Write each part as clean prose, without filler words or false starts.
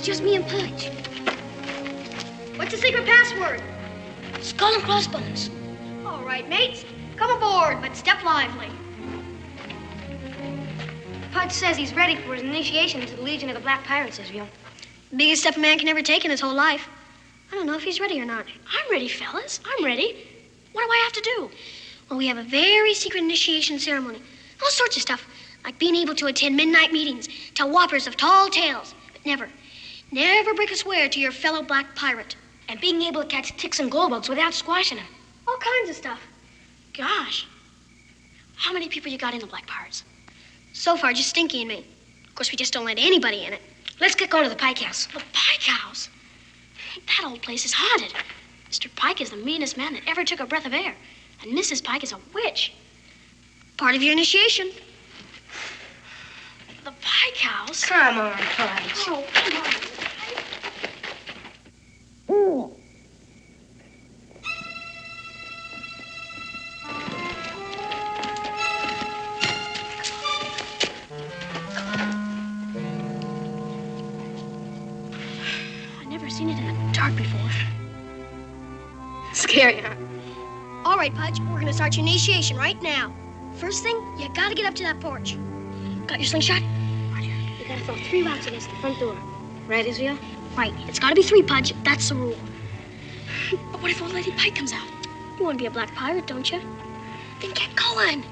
just me and Pudge. What's the secret password? Skull and crossbones. All right, mates. Come aboard, but step lively. Pudge says he's ready for his initiation into the Legion of the Black Pirates, Israel. Biggest step a man can ever take in his whole life. I don't know if he's ready or not. I'm ready, fellas. I'm ready. What do I have to do? Well, we have a very secret initiation ceremony. All sorts of stuff, like being able to attend midnight meetings, tell whoppers of tall tales, but never break a swear to your fellow black pirate. And being able to catch ticks and glow-bugs without squashing them. All kinds of stuff. Gosh. How many people you got in the Black Pirates? So far, just Stinky and me. Of course, we just don't let anybody in it. Let's get going to the Pike House. The Pike House? That old place is haunted. Mr. Pike is the meanest man that ever took a breath of air. And Mrs. Pike is a witch. Part of your initiation. The Pike House? Come on, Pudge. Oh, come on. I've never seen it in the dark before. Scary, huh? All right, Pudge, we're gonna start your initiation right now. First thing, you gotta get up to that porch. Got your slingshot? You gotta throw 3 rocks against the front door. Right, Israel? Right, it's gotta be 3, Pudge. That's the rule. But what if old Lady Pike comes out? You wanna be a black pirate, don't you? Then get going.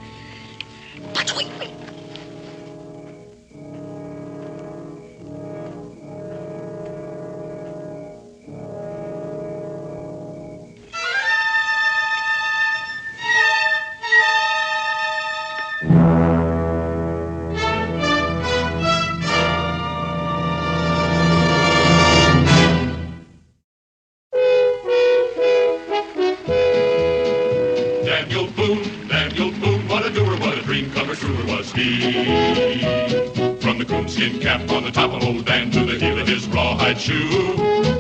Pudge, wait. Daniel Boone, what a doer, what a dream comer, truer was he. From the coonskin cap on the top of old Dan to the heel of his rawhide shoe,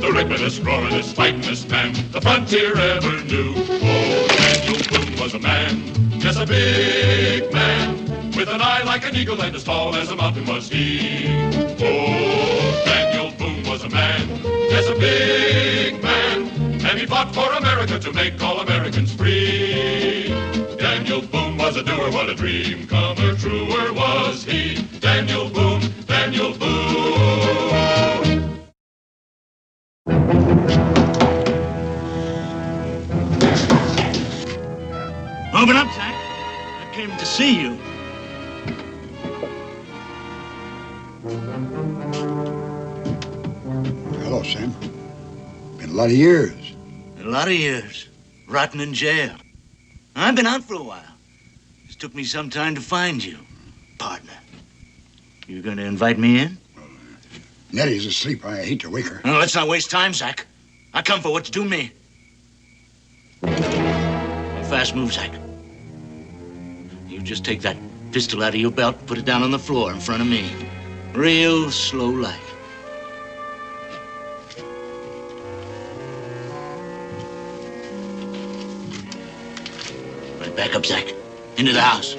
the ripperest, roaringest, fightingest man the frontier ever knew. Oh, Daniel Boone was a man, yes, a big man, with an eye like an eagle and as tall as a mountain was he. Oh, Daniel Boone was a man, yes, a big man, and he fought for America to make all Americans free. Daniel Boone was a doer, what a dream comer, truer was he. Daniel Boone, Daniel Boone. Open up, Zach. I came to see you. Hello, Sam. Been a lot of years. A lot of years. Rotting in jail. I've been out for a while. It's took me some time to find you, partner. You going to invite me in? Nettie's asleep. I hate to wake her. No, let's not waste time, Zach. I come for what's due me. Fast move, Zach. You just take that pistol out of your belt and put it down on the floor in front of me. Real slow like. Right back up, Zach. Into the house.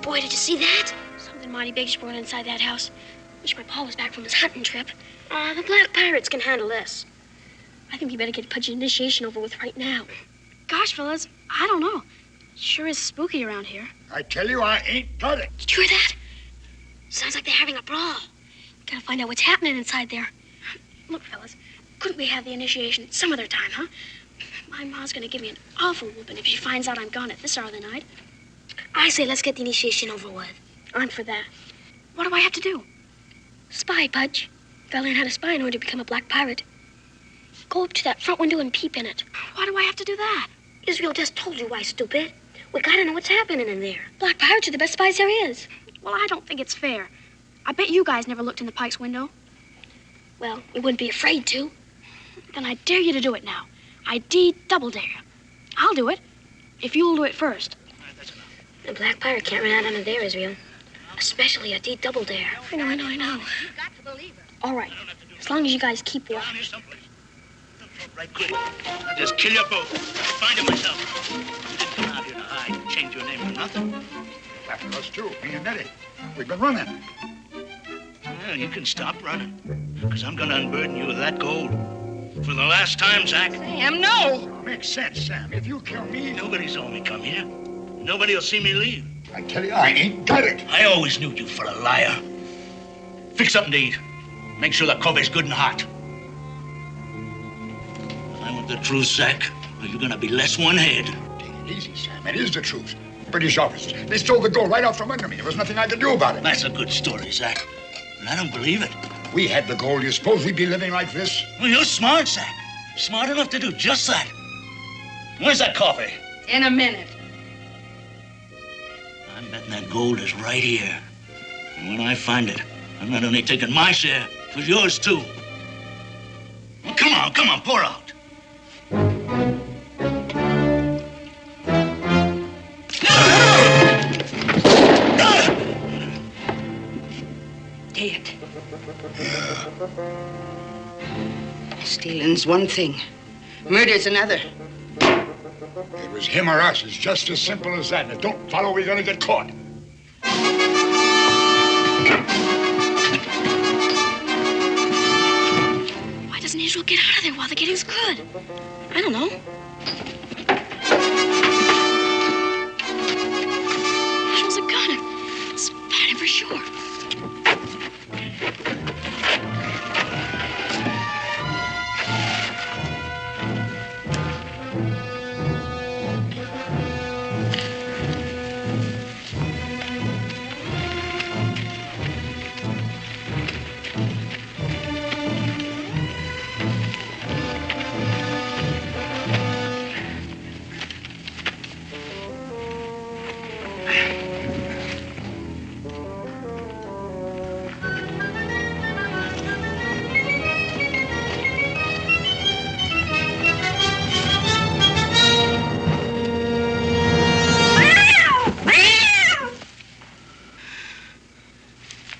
Boy, did you see that? Something mighty big's brought inside that house. Wish my pa was back from his hunting trip. The Black Pirates can handle this. I think we better get Pudge's initiation over with right now. Gosh, fellas, I don't know. Sure is spooky around here. I tell you, I ain't got it. Did you hear that? Sounds like they're having a brawl. We gotta find out what's happening inside there. Look, fellas, couldn't we have the initiation some other time, huh? My ma's gonna give me an awful whooping if she finds out I'm gone at this hour of the night. I say let's get the initiation over with. I'm for that. What do I have to do? Spy, Pudge. Gotta learn how to spy in order to become a black pirate. Go up to that front window and peep in it. Why do I have to do that? Israel just told you why, stupid. We gotta know what's happening in there. Black pirates are the best spies there is. Well, I don't think it's fair. I bet you guys never looked in the Pike's window. Well, you wouldn't be afraid to. Then I dare you to do it now. I double dare you. I'll do it, if you'll do it first. A black pirate can't run out under there, Israel. Especially a double dare. I know. All right, as long as you guys keep watch. right quick. I'll just kill you both. Find him myself. You didn't come out here to hide and change your name for nothing. After us, too, me and Nettie. We've been running. Well, you can stop running, because I'm going to unburden you of that gold. For the last time, Zach. Sam, no! Makes sense, Sam. If you kill me... Nobody saw me come here. Nobody will see me leave. I tell you, I ain't got it. I always knew you for a liar. Fix something to eat. Make sure the coffee's good and hot. I want the truth, Zach, or you're going to be less one head. Take it easy, Sam. It is the truth. British officers. They stole the gold right out from under me. There was nothing I could do about it. That's a good story, Zach. And I don't believe it. We had the gold. You suppose we'd be living like this? Well, you're smart, Zach. Smart enough to do just that. Where's that coffee? In a minute. I'm betting that gold is right here. And when I find it, I'm not only taking my share, but yours, too. Well, come on, pour out. Dead. Stealing's one thing. Murder's another. It was him or us. It's just as simple as that. And if don't follow, we're gonna get caught. Why doesn't Israel get out of there while the getting's good? I don't know. Israel's a gunner. It's bad for sure.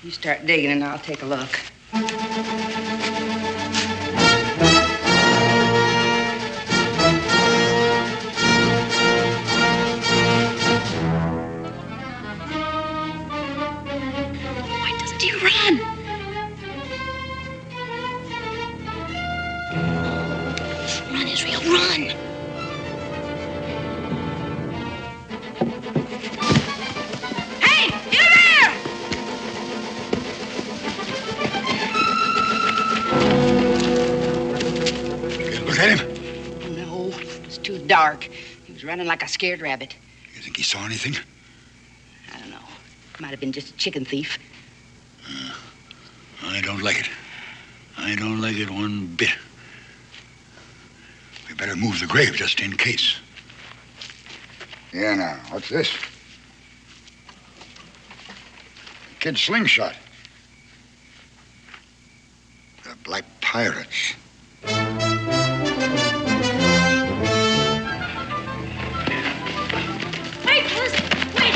You start digging and I'll take a look. Why doesn't he run? Run, Israel, run! Look at him. No, it's too dark. He was running like a scared rabbit. You think he saw anything? I don't know. Might have been just a chicken thief. I don't like it. I don't like it one bit. We better move the grave just in case. Yeah, now, what's this? Kid's slingshot. The Black Pirates. Wait, listen, wait.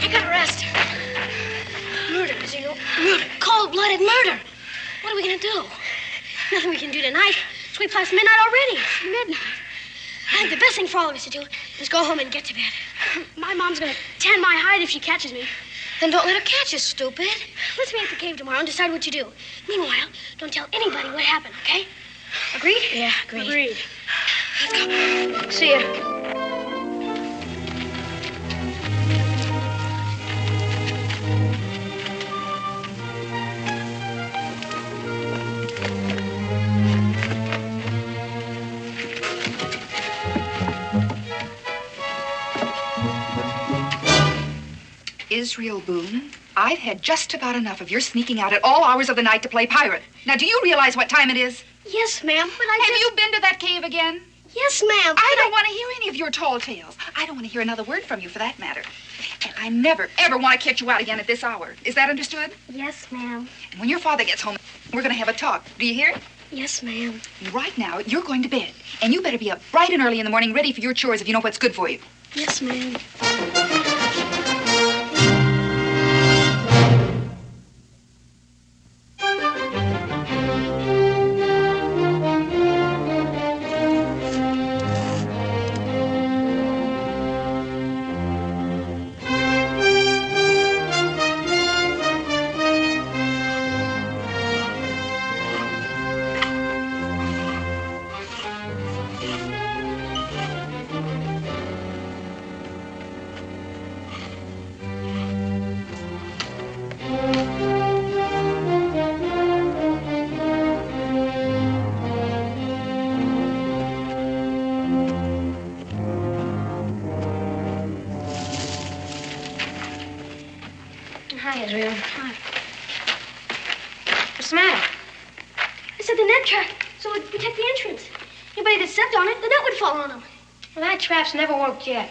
I gotta rest. Murder, Zeno. Murder. Cold-blooded murder. What are we gonna do? Nothing we can do tonight. It's way past midnight already. It's midnight. I think the best thing for all of us to do is go home and get to bed. My mom's gonna tan my hide if she catches me. Then don't let her catch us, stupid. Let's meet at the cave tomorrow and decide what to do. Meanwhile, don't tell anybody what happened, okay? Agreed? Yeah, agreed. Let's go. See ya. Israel Boone, I've had just about enough of your sneaking out at all hours of the night to play pirate. Now, do you realize what time it is? Yes, ma'am, but Have you been to that cave again? Yes, ma'am. I don't want to hear any of your tall tales. I don't want to hear another word from you for that matter. And I never, ever want to catch you out again at this hour. Is that understood? Yes, ma'am. And when your father gets home, we're going to have a talk. Do you hear? Yes, ma'am. And right now, you're going to bed. And you better be up bright and early in the morning ready for your chores if you know what's good for you. Yes, ma'am. Hi, Israel. Hi. What's the matter? I said the net trap, so it would protect the entrance. Anybody that stepped on it, the net would fall on them. Well, that trap's never worked yet.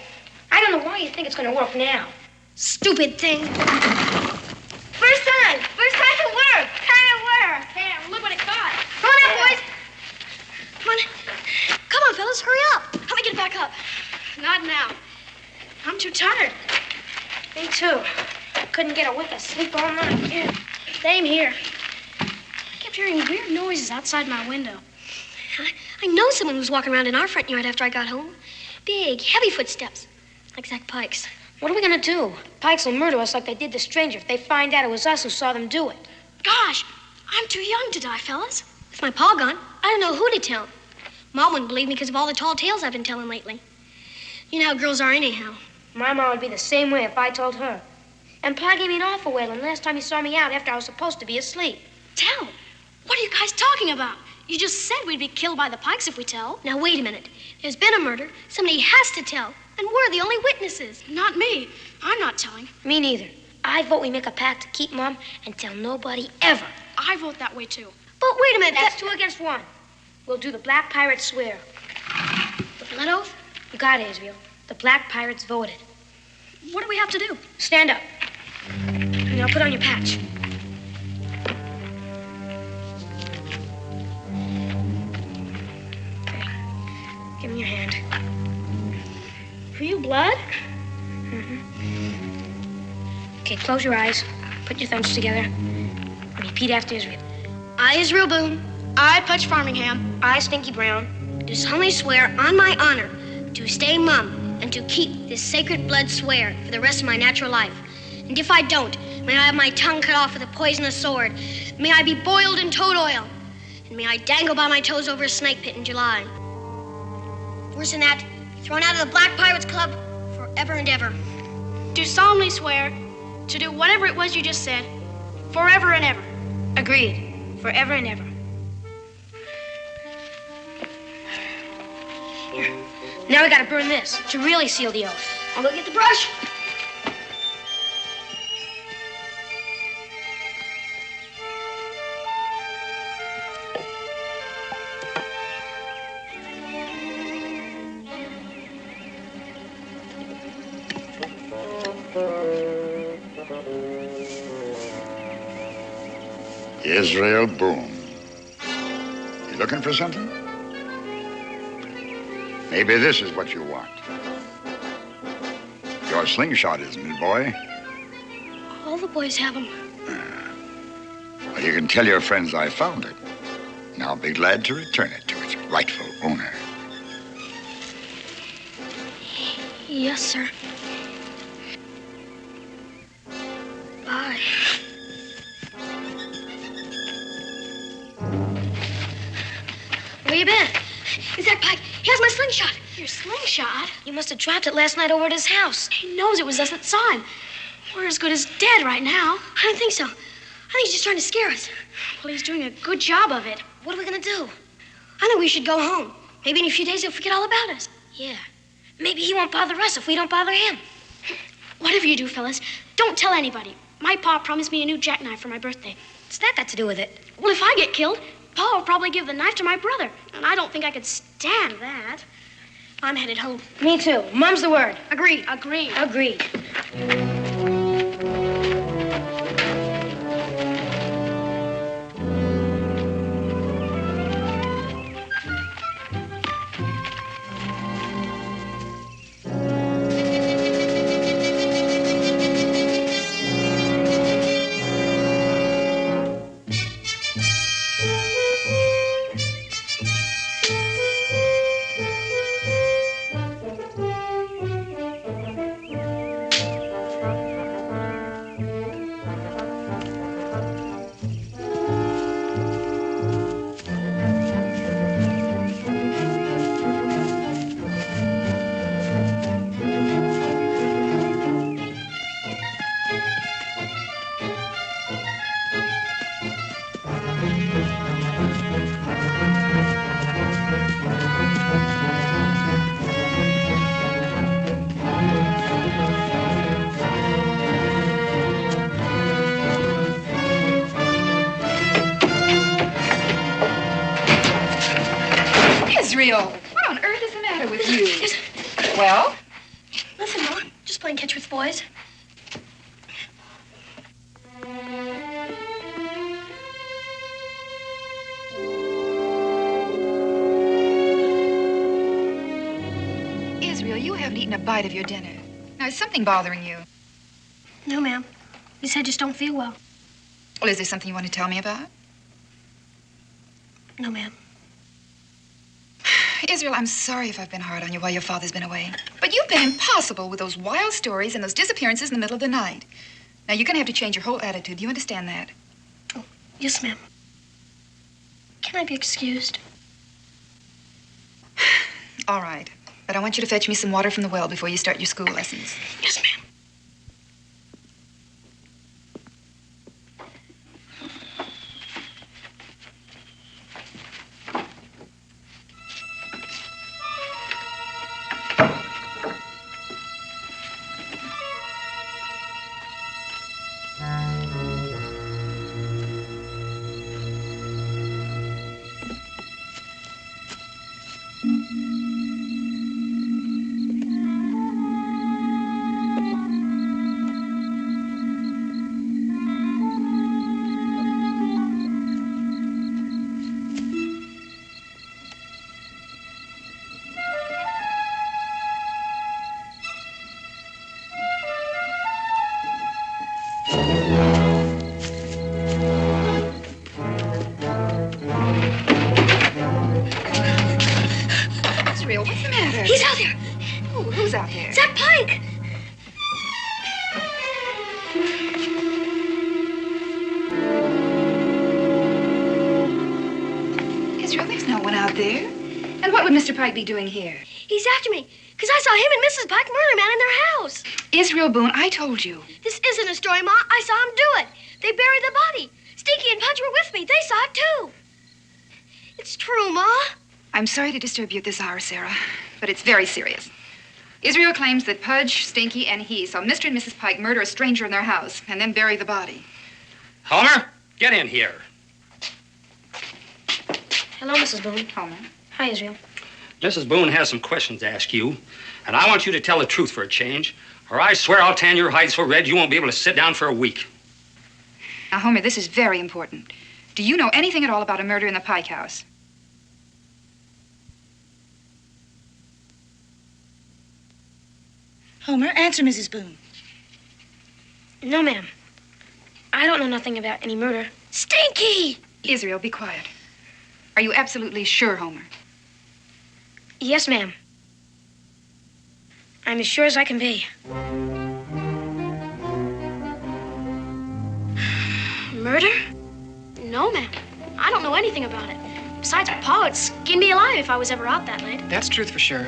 I don't know why you think it's going to work now. Stupid thing. First time it worked. There, look what it got. Come on out, boys. Come on, fellas, hurry up. Help me get it back up. Not now. I'm too tired. Me too. Couldn't get a wink of sleep all night. Yeah, same here. I kept hearing weird noises outside my window. I know someone was walking around in our front yard after I got home. Big, heavy footsteps, like Zach Pike's. What are we going to do? Pikes will murder us like they did the stranger if they find out it was us who saw them do it. Gosh, I'm too young to die, fellas. With my paw gone, I don't know who to tell. Mom wouldn't believe me because of all the tall tales I've been telling lately. You know how girls are anyhow. My mom would be the same way if I told her. And Pa gave me an awful wailing last time he saw me out after I was supposed to be asleep. Tell? What are you guys talking about? You just said we'd be killed by the Pikes if we tell. Now, wait a minute. There's been a murder. Somebody has to tell. And we're the only witnesses. Not me. I'm not telling. Me neither. I vote we make a pact to keep Mom and tell nobody ever. I vote that way, too. But wait a minute. That's 2 against 1. We'll do the Black Pirates swear. The blood oath? You got it, Israel. The Black Pirates voted. What do we have to do? Stand up. And now put on your patch. Okay. Give me your hand. For you, blood? Mm-hmm. Okay, close your eyes. Put your thumbs together. And repeat after Israel. I, Israel Boone, I, Pudge Farmingham, I, Stinky Brown, do solemnly swear on my honor to stay mum and to keep this sacred blood swear for the rest of my natural life. And if I don't, may I have my tongue cut off with a poisonous sword. May I be boiled in toad oil. And may I dangle by my toes over a snake pit in July. Worse than that, thrown out of the Black Pirates Club forever and ever. do solemnly swear to do whatever it was you just said, forever and ever. Agreed. Forever and ever. Here. Now we gotta burn this to really seal the oath. I'll go get the brush. Israel Boone. You looking for something? Maybe this is what you want. Your slingshot, isn't it, boy? All the boys have them. Well, you can tell your friends I found it. And I'll be glad to return it to its rightful owner. Yes, sir. Bye. Where you been? Is that Pike? He has my slingshot. Your slingshot? You must have dropped it last night over at his house. He knows it was us that saw him. We're as good as dead right now. I don't think so. I think he's just trying to scare us. Well, he's doing a good job of it. What are we gonna do? I think we should go home. Maybe in a few days he'll forget all about us. Yeah. Maybe he won't bother us if we don't bother him. Whatever you do, fellas, don't tell anybody. My pa promised me a new jackknife for my birthday. What's that got to do with it? Well, if I get killed, Pa will probably give the knife to my brother. And I don't think I could stand that. I'm headed home. Me too. Mum's the word. Agreed. Agreed. Agreed. Israel, what on earth is the matter with you? Well? Nothing, Ma. Just playing catch with boys. Israel, you haven't eaten a bite of your dinner. Now, is something bothering you? No, ma'am. He said just don't feel well. Well, is there something you want to tell me about? No, ma'am. Israel, I'm sorry if I've been hard on you while your father's been away. But you've been impossible with those wild stories and those disappearances in the middle of the night. Now, you're going to have to change your whole attitude. Do you understand that? Oh, yes, ma'am. Can I be excused? All right. But I want you to fetch me some water from the well before you start your school lessons. Yes, ma'am. Israel, what's the matter? He's out there. Who's out there? Zach Pike. Israel, there's no one out there. And what would Mr. Pike be doing here? He's after me, because I saw him and Mrs. Pike murder man in their house. Israel Boone, I told you. This isn't a story, Ma. I saw him do it. They buried the body. Stinky and Pudge were with me. They saw it, too. It's true, Ma. I'm sorry to disturb you at this hour, Sarah, but it's very serious. Israel claims that Pudge, Stinky, and he saw Mr. and Mrs. Pike murder a stranger in their house and then bury the body. Homer, get in here. Hello, Mrs. Boone. Homer. Hi, Israel. Mrs. Boone has some questions to ask you, and I want you to tell the truth for a change, or I swear I'll tan your hide so red you won't be able to sit down for a week. Now, Homer, this is very important. Do you know anything at all about a murder in the Pike house? Homer, answer Mrs. Boone. No, ma'am. I don't know nothing about any murder. Stinky! Israel, be quiet. Are you absolutely sure, Homer? Yes, ma'am. I'm as sure as I can be. Murder? No, ma'am. I don't know anything about it. Besides, Pa would skin me alive if I was ever out that late. That's truth for sure.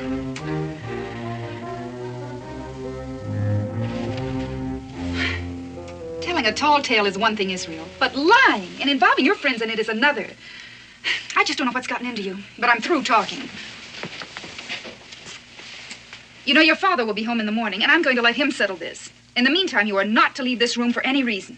Telling a tall tale is one thing, Israel, but lying and involving your friends in it is another. I just don't know what's gotten into you, but I'm through talking. You know, your father will be home in the morning, and I'm going to let him settle this. In the meantime, you are not to leave this room for any reason.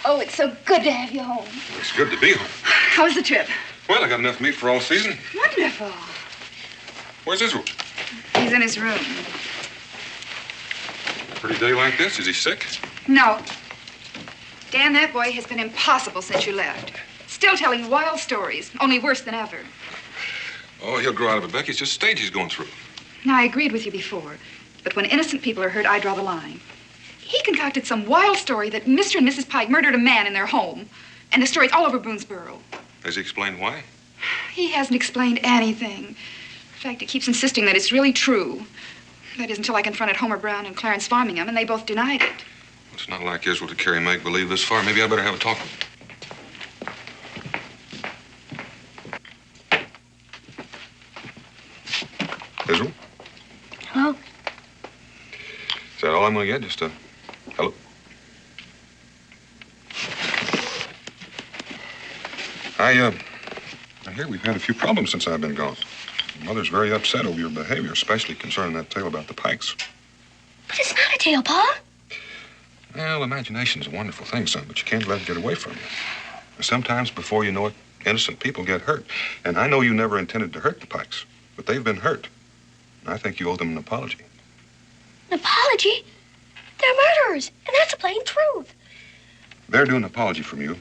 Oh, it's so good to have you home. It's good to be home. How was the trip? Well, I got enough meat for all season. Wonderful. Where's Israel? He's in his room. Pretty day like this? Is he sick? No. Dan, that boy has been impossible since you left. Still telling wild stories, only worse than ever. Oh, he'll grow out of it, Becky. It's just a stage he's going through. Now, I agreed with you before, but when innocent people are hurt, I draw the line. He concocted some wild story that Mr. and Mrs. Pike murdered a man in their home, and the story's all over Boonesboro. Has he explained why? He hasn't explained anything. In fact, he keeps insisting that it's really true. That is until I confronted Homer Brown and Clarence Farmingham, and they both denied it. It's not like Israel to carry make-believe this far. Maybe I better have a talk with him. Israel? Hello? Is that all I'm going to get? Just a hello? I hear we've had a few problems since I've been gone. Mother's very upset over your behavior, especially concerning that tale about the Pikes. But it's not a tale, Pa. Well, imagination's a wonderful thing, son, but you can't let it get away from you. Sometimes, before you know it, innocent people get hurt. And I know you never intended to hurt the Pikes, but they've been hurt. And I think you owe them an apology. An apology? They're murderers, and that's the plain truth. They're due an apology from you.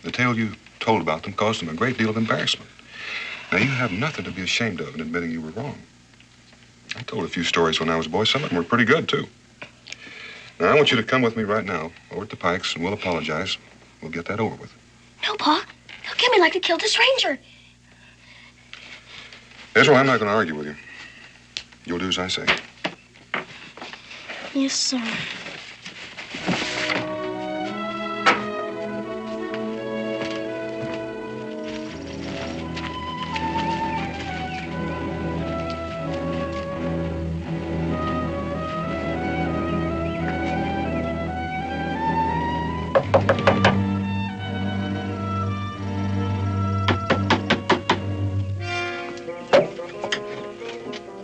The tale you told about them caused them a great deal of embarrassment. Now, you have nothing to be ashamed of in admitting you were wrong. I told a few stories when I was a boy. Some of them were pretty good, too. Now, I want you to come with me right now, over at the Pikes, and we'll apologize. We'll get that over with. No, Pa. They'll kill me like they killed the stranger. Israel, I'm not going to argue with you. You'll do as I say. Yes, sir.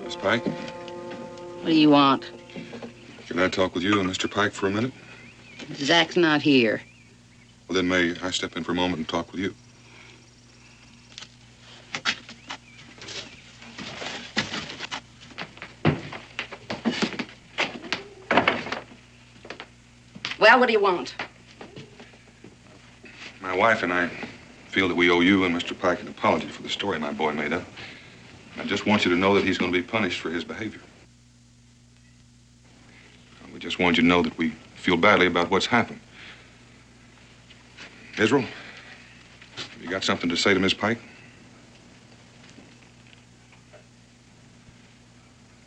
Miss Pike, What do you want? can I talk with you and Mr. Pike for a minute? Zach's not here. Well, then may I step in for a moment and talk with you? Well, what do you want? My wife and I feel that we owe you and Mr. Pike an apology for the story my boy made up. I just want you to know that he's going to be punished for his behavior. We just want you to know that we feel badly about what's happened. Israel, have you got something to say to Miss Pike?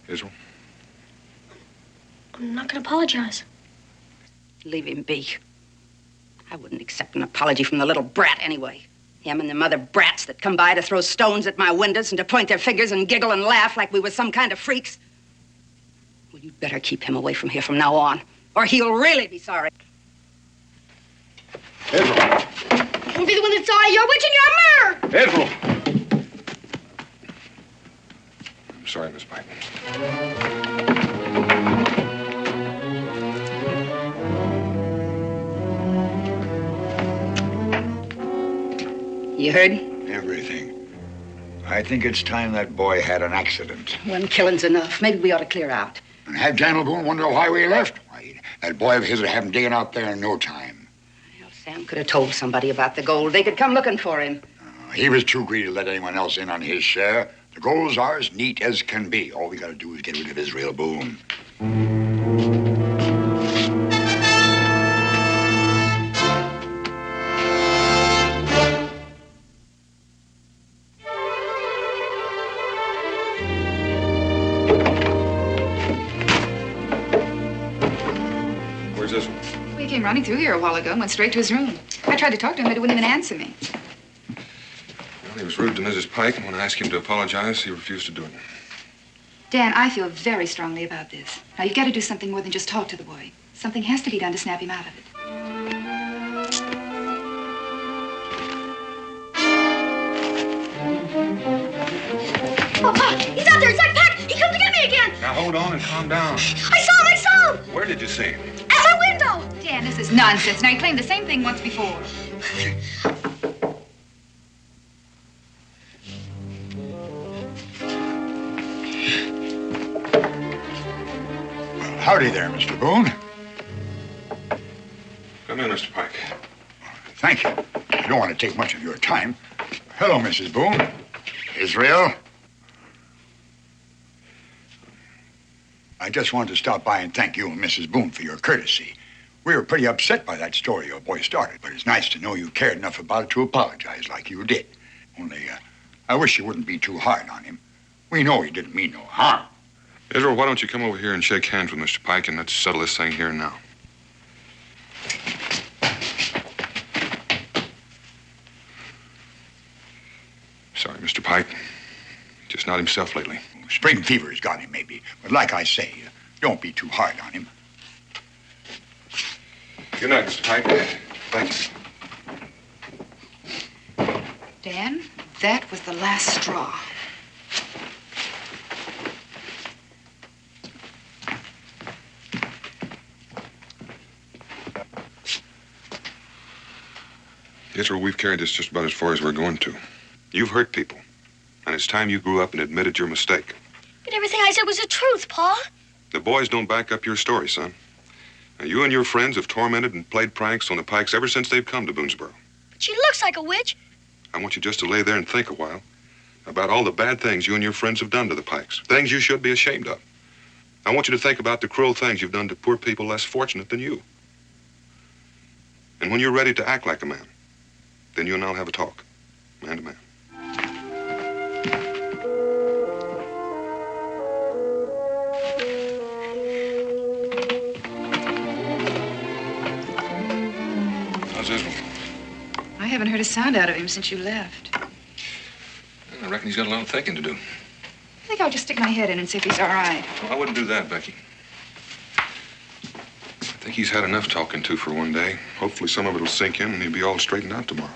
Israel? I'm not going to apologize. Leave him be. I wouldn't accept an apology from the little brat anyway. Him and the other brats that come by to throw stones at my windows and to point their fingers and giggle and laugh like we were some kind of freaks. Well, you'd better keep him away from here from now on, or he'll really be sorry. Israel! You'll be the one that's sorry. You're a witch and you're a murderer. Israel! I'm sorry, Miss Pike. You heard? Everything. I think it's time that boy had an accident. One killing's enough. Maybe we ought to clear out. And have Daniel Boone wonder why we left? Why, that boy of his would have him digging out there in no time. Well, Sam could have told somebody about the gold. They could come looking for him. He was too greedy to let anyone else in on his share. The gold's ours, neat as can be. All we got to do is get rid of Israel Boone. Where's this? He came running through here a while ago and went straight to his room. I tried to talk to him, but he wouldn't even answer me. Well, he was rude to Mrs. Pike, and when I asked him to apologize, he refused to do it. Dan, I feel very strongly about this. Now, you've got to do something more than just talk to the boy. Something has to be done to snap him out of it. Oh, Pa, he's out there. Zach Pack. He come to get me again. Now, hold on and calm down. I saw him. I saw him. Where did you see him? At my window. Dan, this is nonsense. Now, he claimed the same thing once before. Howdy there, Mr. Boone. Come in, Mr. Pike. Thank you. I don't want to take much of your time. Hello, Mrs. Boone. Israel. I just wanted to stop by and thank you and Mrs. Boone for your courtesy. We were pretty upset by that story your boy started, but it's nice to know you cared enough about it to apologize like you did. Only, I wish you wouldn't be too hard on him. We know he didn't mean no harm. Israel, why don't you come over here and shake hands with Mr. Pike, and let's settle this thing here and now. Sorry, Mr. Pike. Just not himself lately. Spring fever's got him, maybe. But like I say, don't be too hard on him. Good night, Mr. Pike. Thank you. Dan, that was the last straw. Israel, we've carried this just about as far as we're going to. You've hurt people, and it's time you grew up and admitted your mistake. But everything I said was the truth, Pa. The boys don't back up your story, son. Now, you and your friends have tormented and played pranks on the Pikes ever since they've come to Boonesboro. But she looks like a witch. I want you just to lay there and think a while about all the bad things you and your friends have done to the Pikes, things you should be ashamed of. I want you to think about the cruel things you've done to poor people less fortunate than you. And when you're ready to act like a man, then you and I'll have a talk, man to man. How's Israel? I haven't heard a sound out of him since you left. I reckon he's got a lot of thinking to do. I think I'll just stick my head in and see if he's all right. Well, I wouldn't do that, Becky. I think he's had enough talking to for one day. Hopefully some of it'll sink in and he'll be all straightened out tomorrow.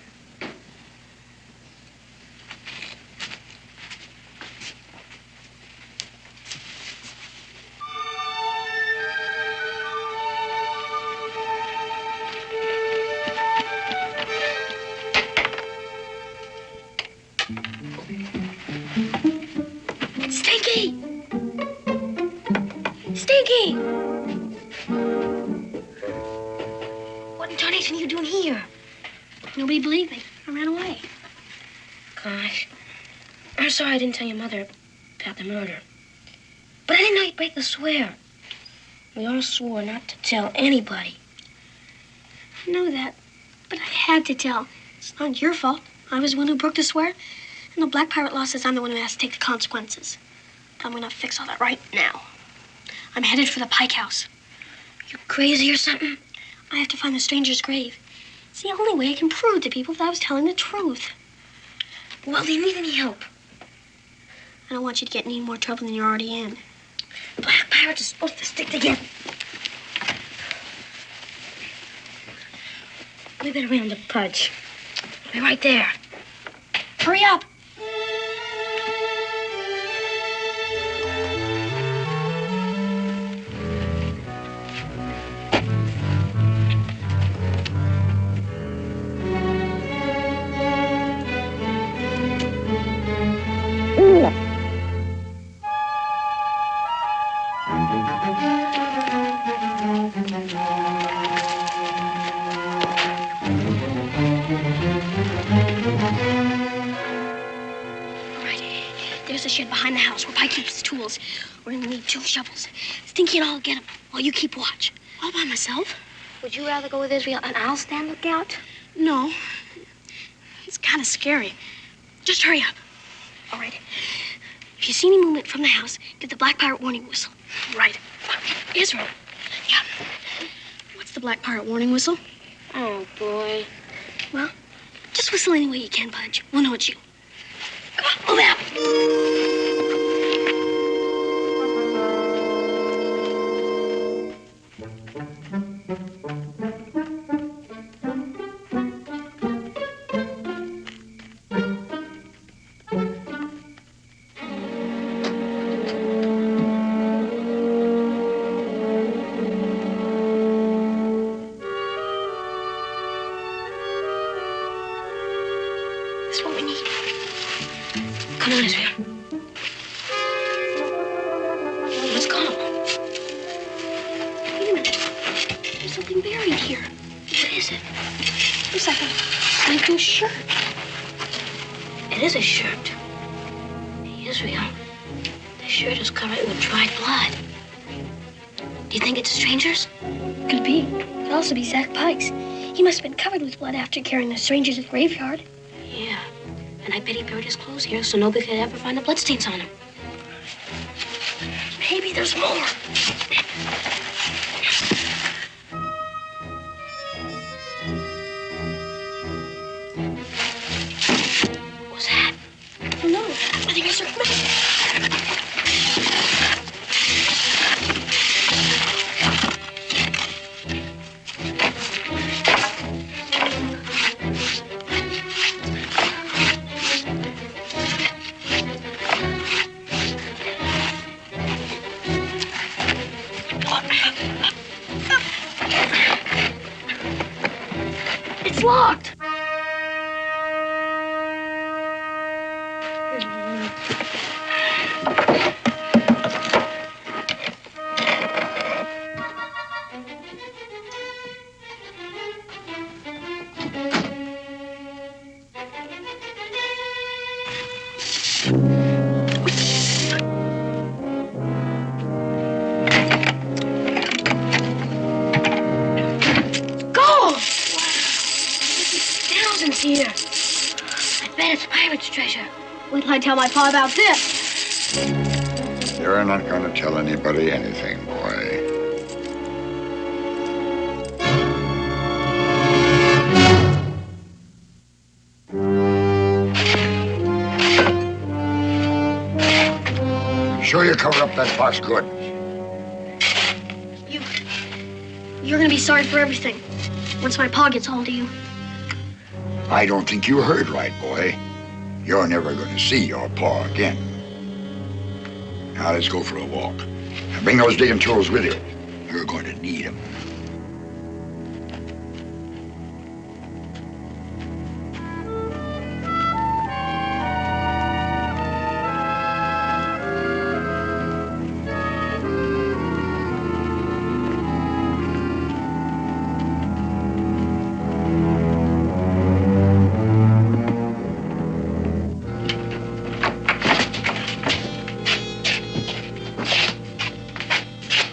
Stinky! Stinky! What in tarnation are you doing here? Nobody believed me. I ran away. Gosh. I'm sorry I didn't tell your mother about the murder. But I didn't know you'd break the swear. We all swore not to tell anybody. I know that, but I had to tell. It's not your fault. I was the one who broke the swear. And the Black Pirate law says I'm the one who has to take the consequences. But I'm gonna fix all that right now. I'm headed for the Pike house. You crazy or something? I have to find the stranger's grave. It's the only way I can prove to people that I was telling the truth. Well, do you need any help? I don't want you to get in any more trouble than you're already in. Black pirates are supposed to stick together. We better round up Pudge. We'll be right there. Hurry up! There's a shed behind the house where Pike keeps his tools. We're gonna need 2 shovels. Stinky and I'll get them while you keep watch. All by myself. Would you rather go with Israel and I'll stand lookout? No. It's kind of scary. Just hurry up. All right. If you see any movement from the house, give the Black Pirate warning whistle. Right. Israel. Yeah. What's the Black Pirate warning whistle? Oh, boy. Well, just whistle any way you can, Pudge. We'll know it's you. Come on, move out. That's what we need. Come on, Israel. Let's go. Wait a minute. There's something buried here. What is it? Looks like a sleeping shirt. It is a shirt. Israel, the shirt is covered with dried blood. Do you think it's a stranger's? Could be. Could also be Zach Pike's. He must have been covered with blood after carrying the stranger to the graveyard. Yeah. And I bet he buried his clothes here so nobody could ever find the bloodstains on him. There's more. What's that? I don't know. I think I saw a It's locked. Here. I bet it's pirate's treasure. Wait till I tell my pa about this. You're not going to tell anybody anything, boy. Sure you covered up that box good? You're gonna be sorry for everything once my pa gets hold of you. I don't think you heard right, boy. You're never going to see your pa again. Now let's go for a walk. And bring those digging tools with you. You're going to need them.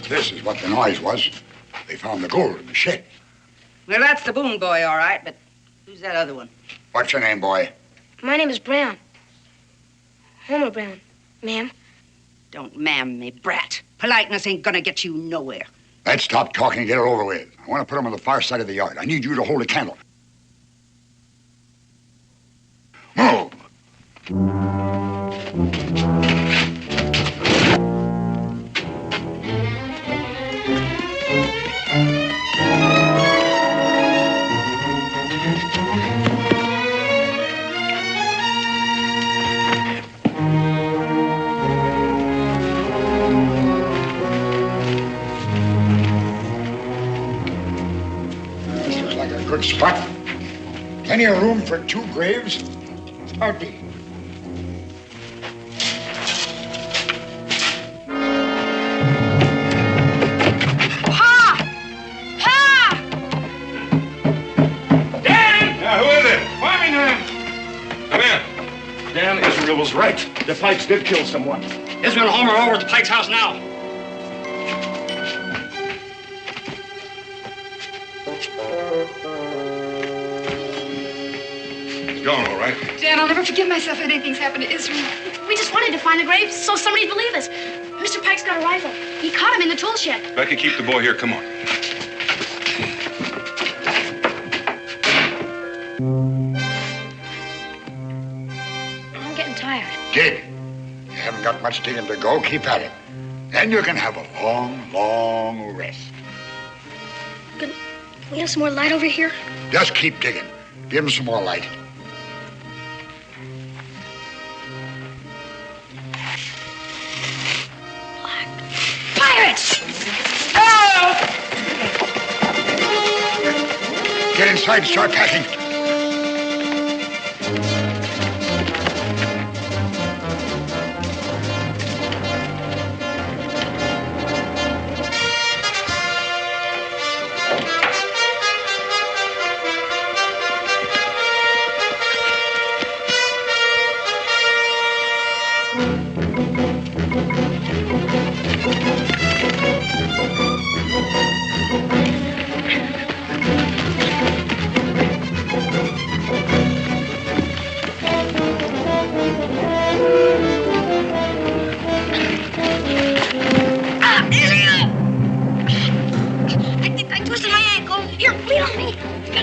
This is what the noise was. They found the gold in the shed. Well, that's the Boone boy, all right, but who's that other one? What's your name, boy? My name is Brown. Homer Brown, ma'am. Don't ma'am me, brat. Politeness ain't gonna get you nowhere. Let's stop talking and get it over with. I want to put him on the far side of the yard. I need you to hold a candle. Move! Good spot. Plenty of room for 2 graves. Hardly. Pa! Pa! Dan! Yeah, who is it? Find me, Dan. Come in. Dan, Israel was right. The Pikes did kill someone. Israel and Homer are over at the Pike's house now. He's gone, all right. Dan, I'll never forgive myself if anything's happened to Israel. We just wanted to find the grave so somebody'd believe us. Mr. Pike's got a rifle. He caught him in the tool shed. Becky, keep the boy here. Come on. I'm getting tired. Dig. You haven't got much digging to go. Keep at it. Then you can have a long, long rest. Can we have some more light over here? Just keep digging. Give him some more light. Pirates! Get inside and start packing.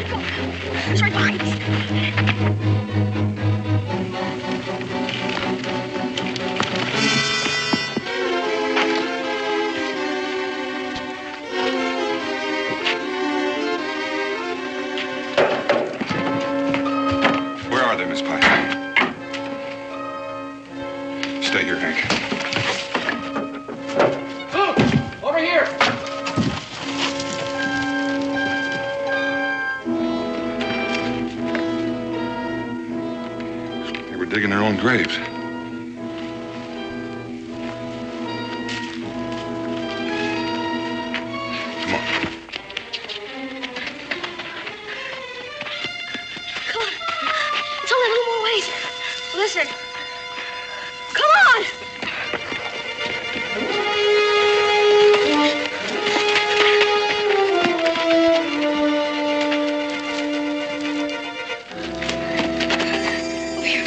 gotta go. He's right behind us. Where are they, Miss Pike? Stay here, Hank. Boone, over here. They were digging their own graves. Come on. Come on. It's only a little more ways. Listen. Come on. Over here.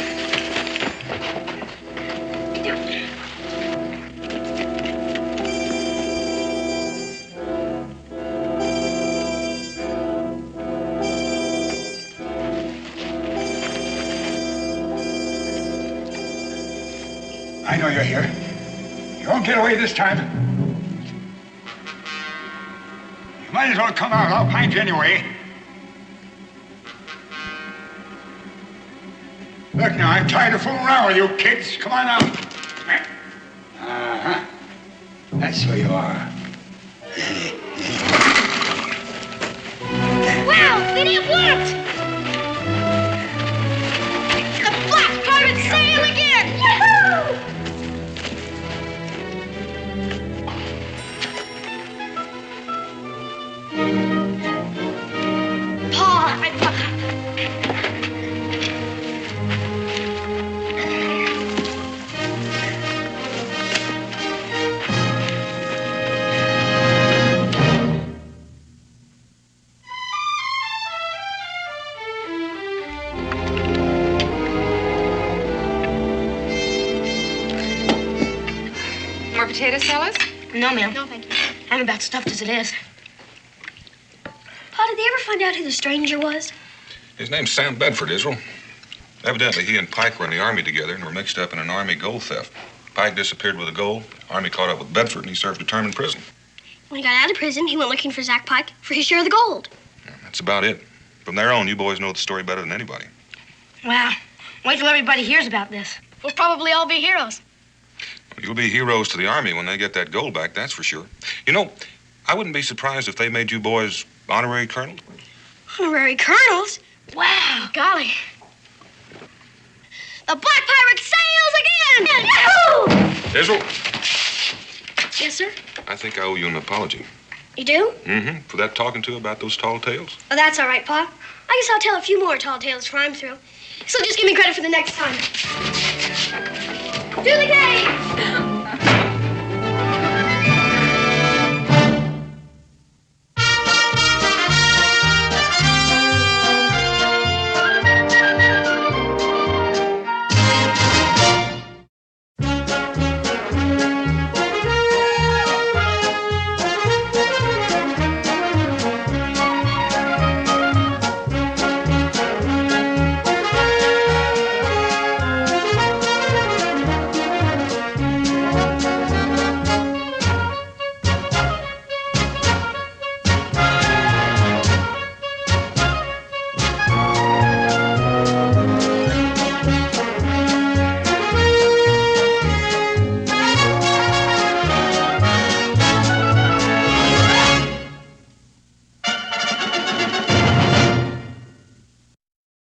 Get down. I know you're here. You won't get away this time. You might as well come out. I'll find you anyway. Look now, I'm tired of fooling around with you kids. Come on out. Uh-huh. That's who you are. Wow, then it worked! The black pirate sail again! Yahoo! Paul, More potato salad? No, ma'am. No, thank you. I'm about stuffed as it is. Pa, did they ever find out who the stranger was? His name's Sam Bedford, Israel. Evidently, he and Pike were in the Army together and were mixed up in an Army gold theft. Pike disappeared with the gold. Army caught up with Bedford, and he served a term in prison. When he got out of prison, he went looking for Zach Pike for his share of the gold. Yeah, that's about it. From there on, you boys know the story better than anybody. Wow. Wait till everybody hears about this. We'll probably all be heroes. You'll be heroes to the Army when they get that gold back, that's for sure. You know, I wouldn't be surprised if they made you boys honorary colonels. Honorary colonels? Wow. Golly. The black pirate sails again! Yahoo! Israel, Yes, sir? I think I owe you an apology. You do? Mm-hmm. For that talking to about those tall tales. Oh, that's all right, Pa. I guess I'll tell a few more tall tales before I'm through. So just give me credit for the next time. To the game!